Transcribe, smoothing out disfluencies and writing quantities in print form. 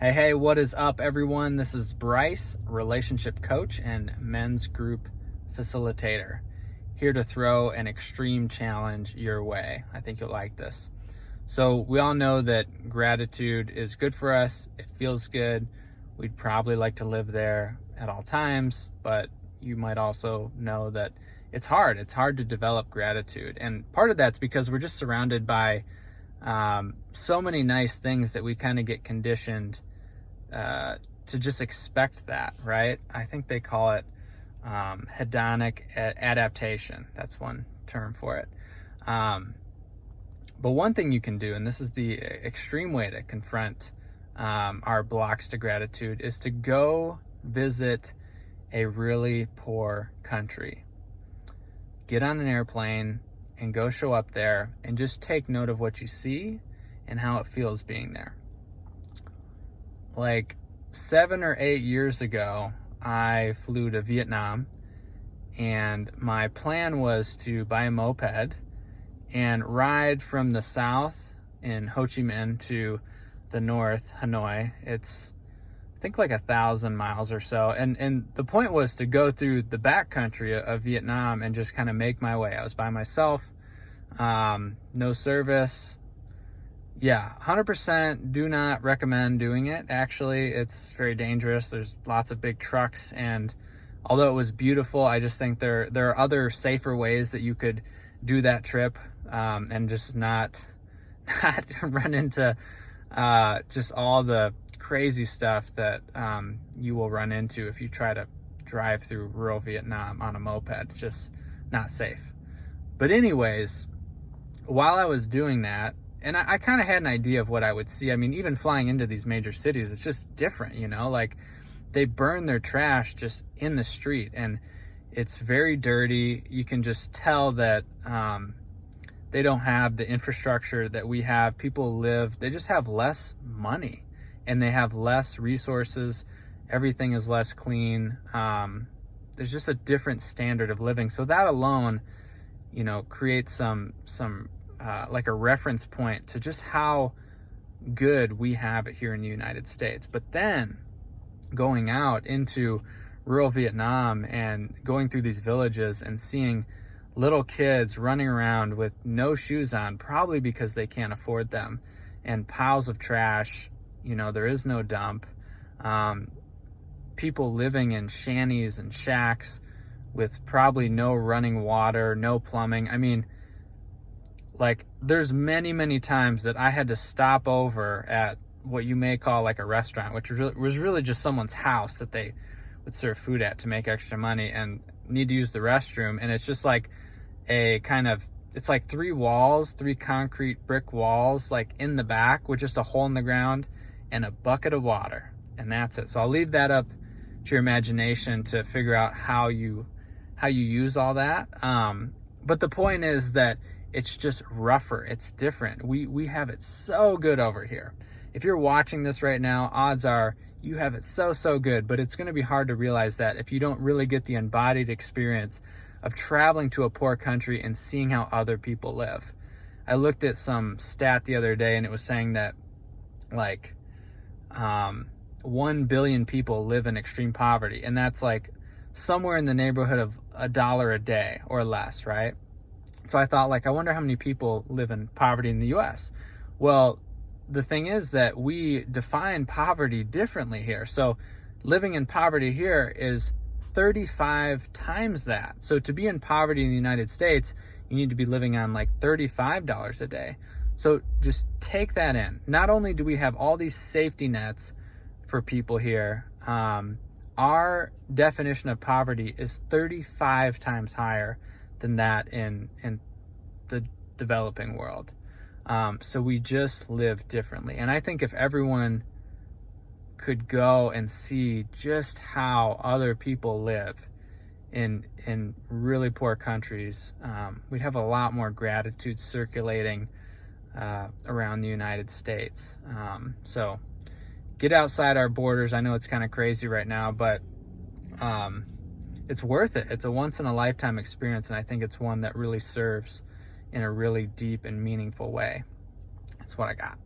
Hey, what is up, everyone? This is Bryce, relationship coach and men's group facilitator, here to throw an extreme challenge your way. I think you'll like this. So we all know that gratitude is good for us. It feels good. We'd probably like to live there at all times, but you might also know that it's hard. It's hard to develop gratitude. And part of that's because we're just surrounded by so many nice things that we kind of get conditioned to just expect that, right? I think they call it hedonic adaptation. That's one term for it. But one thing you can do, and this is the extreme way to confront our blocks to gratitude, is to go visit a really poor country. Get on an airplane and go show up there and just take note of what you see and how it feels being there. Like 7 or 8 years ago, I flew to Vietnam, and my plan was to buy a moped and ride from the south in Ho Chi Minh to the north, Hanoi. It's, I think, like 1,000 miles or so. And the point was to go through the backcountry of Vietnam and just kind of make my way. I was by myself, no service. Yeah, 100% do not recommend doing it. Actually, it's very dangerous. There's lots of big trucks, and although it was beautiful, I just think there are other safer ways that you could do that trip, and just not run into just all the crazy stuff that you will run into if you try to drive through rural Vietnam on a moped. It's just not safe. But anyways, while I was doing that, and I kind of had an idea of what I would see. I mean, even flying into these major cities, it's just different, you know? Like, they burn their trash just in the street, and it's very dirty. You can just tell that they don't have the infrastructure that we have. People they just have less money, and they have less resources. Everything is less clean. There's just a different standard of living. So that alone, you know, creates some like a reference point to just how good we have it here in the United States. But then going out into rural Vietnam and going through these villages and seeing little kids running around with no shoes on, probably because they can't afford them, and piles of trash. You know, there is no dump. People living in shanties and shacks with probably no running water, no plumbing. I mean, like, there's many times that I had to stop over at what you may call like a restaurant, which was really just someone's house that they would serve food at to make extra money, and need to use the restroom. And it's just like it's like three concrete brick walls, like in the back, with just a hole in the ground and a bucket of water. And that's it. So I'll leave that up to your imagination to figure out how you use all that. But the point is that it's just rougher. It's different. We have it so good over here. If you're watching this right now, odds are you have it so good, but it's going to be hard to realize that if you don't really get the embodied experience of traveling to a poor country and seeing how other people live. I looked at some stat the other day, and it was saying that like 1 billion people live in extreme poverty, and that's like somewhere in the neighborhood of $1 a day or less, right? So I thought, like, I wonder how many people live in poverty in the US. Well, the thing is that we define poverty differently here. So living in poverty here is 35 times that. So to be in poverty in the United States, you need to be living on like $35 a day. So just take that in. Not only do we have all these safety nets for people here, our definition of poverty is 35 times higher than that in the developing world. So we just live differently. And I think if everyone could go and see just how other people live in really poor countries, we'd have a lot more gratitude circulating around the United States. So get outside our borders. I know it's kind of crazy right now, but it's worth it. It's a once-in-a-lifetime experience, and I think it's one that really serves in a really deep and meaningful way. That's what I got.